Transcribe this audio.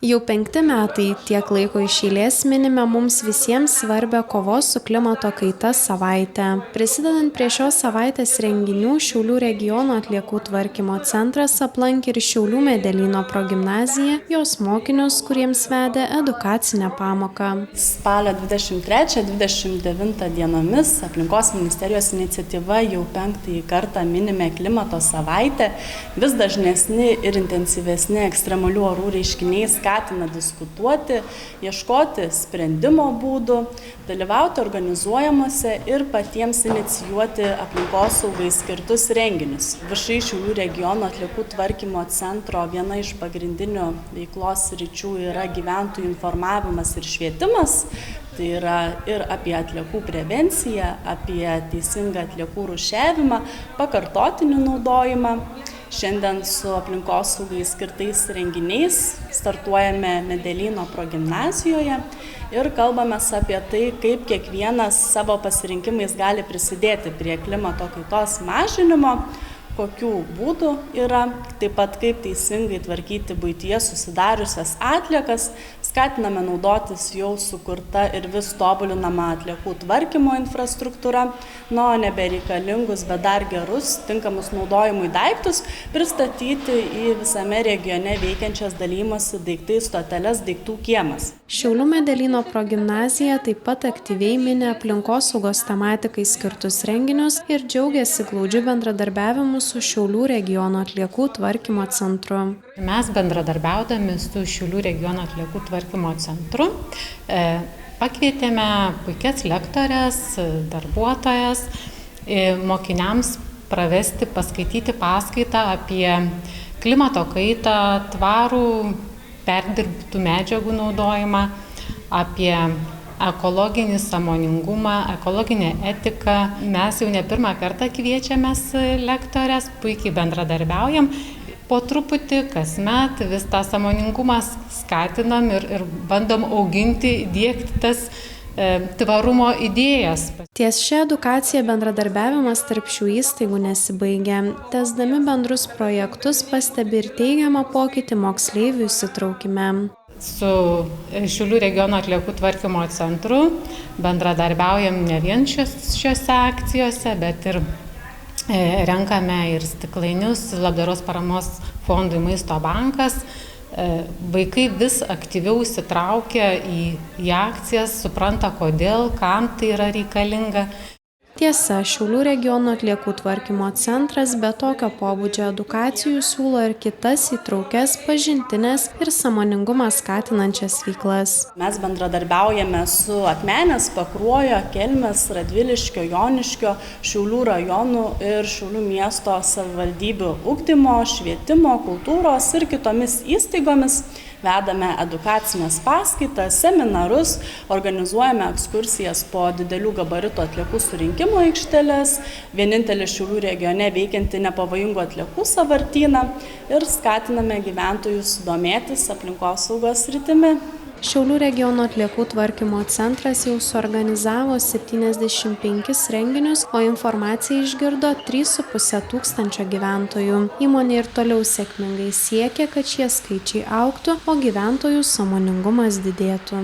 Jau 5 metai tiek laiko iš eilės minime mums visiems svarbę kovos su klimato kaita savaitę. Prisidedant prie šios savaitės renginių, Šiaulių regiono atliekų tvarkymo centras aplankė ir Šiaulių Medelyno progimnaziją, jos mokinius, kuriems vedė edukacinę pamoką. Spalio 23-29 dienomis aplinkos ministerijos iniciatyva jau 5 kartą minime klimato savaitę. Vis dažnesni ir intensyvesni ekstremalių orų reiškiniai skatina diskutuoti, ieškoti sprendimo būdų, dalyvauti organizuojamuose ir patiems inicijuoti aplinkosaugai skirtus renginius. VŠI Šiaulių regiono atliekų tvarkymo centro viena iš pagrindinių veiklos sričių yra gyventojų informavimas ir švietimas. Tai yra ir apie atliekų prevenciją, apie teisingą atliekų rūšiavimą, pakartotinį naudojimą. Šiandien su aplinkosaugai skirtais renginiais startuojame Medelyno progimnazijoje ir kalbame apie tai, kaip kiekvienas savo pasirinkimais gali prisidėti prie klimato kaitos mažinimo, kokių būdų yra, taip pat kaip teisingai tvarkyti buityje susidariusias atliekas, skatiname naudotis jau sukurta ir vis tobulinama atliekų tvarkymo infrastruktūra, o nebereikalingus, bet dar gerus, tinkamus naudojimui daiktus pristatyti į visame regione veikiančias dalijimosi daiktais stoteles daiktų kiemas. Šiaulių Medelyno progimnazija taip pat aktyviai mini aplinkosaugos tematikai skirtus renginius ir džiaugiasi glaudžiu bendradarbiavimu su Šiaulių regiono atliekų tvarkymo centru. Mes bendradarbiaudami su Šiaulių regiono atliekų tvarkymo centru pakvietėme puikias lektorės, darbuotojas, mokiniams pravesti, paskaityti paskaitą apie klimato kaitą, tvarų perdirbtų medžiagų naudojimą, apie ekologinį sąmoningumą, ekologinę etiką. Mes jau ne pirmą kartą kviečiamės lektorės, puikiai bendradarbiaujam. Po truputį kasmet vis tą sąmoningumą skatinam ir bandom auginti, diegti tas tvarumo idėjas. Ties šią edukaciją bendradarbiavimas tarp šių įstaigų nesibaigia. Tęsdami bendrus projektus pastebi ir teigiamą pokytį moksleivių įsitraukime. Su Šiaulių regiono atliekų tvarkymo centru bendradarbiaujam ne vien šiose akcijose, bet ir renkame ir stiklainius labdaros paramos fondui Maisto bankas. Vaikai vis aktyviau įsitraukia į akcijas, supranta kodėl, kam tai yra reikalinga. Tiesa, Šiaulių regiono atliekų tvarkymo centras be tokio pobūdžio edukacijų siūlo ir kitas įtraukias, pažintines ir sąmoningumą skatinančias veiklas. Mes bendradarbiaujame su Akmenės, Pakruojo, Kelmės, Radviliškio, Joniškio, Šiaulių rajonų ir Šiaulių miesto savivaldybių ugdymo, švietimo, kultūros ir kitomis įstaigomis. Vedame edukacinės paskaitas, seminarus, organizuojame ekskursijas po didelių gabaritų atliekų surinkimo aikšteles, vienintelį Šiaulių regione veikiantį nepavojingų atliekų sąvartyną ir skatiname gyventojus domėtis aplinkosaugos sritimi. Šiaulių regiono atliekų tvarkymo centras jau suorganizavo 75 renginius, o informaciją išgirdo 3,5 tūkstančio gyventojų. Įmonė ir toliau sėkmingai siekia, kad šie skaičiai augtų, o gyventojų sąmoningumas didėtų.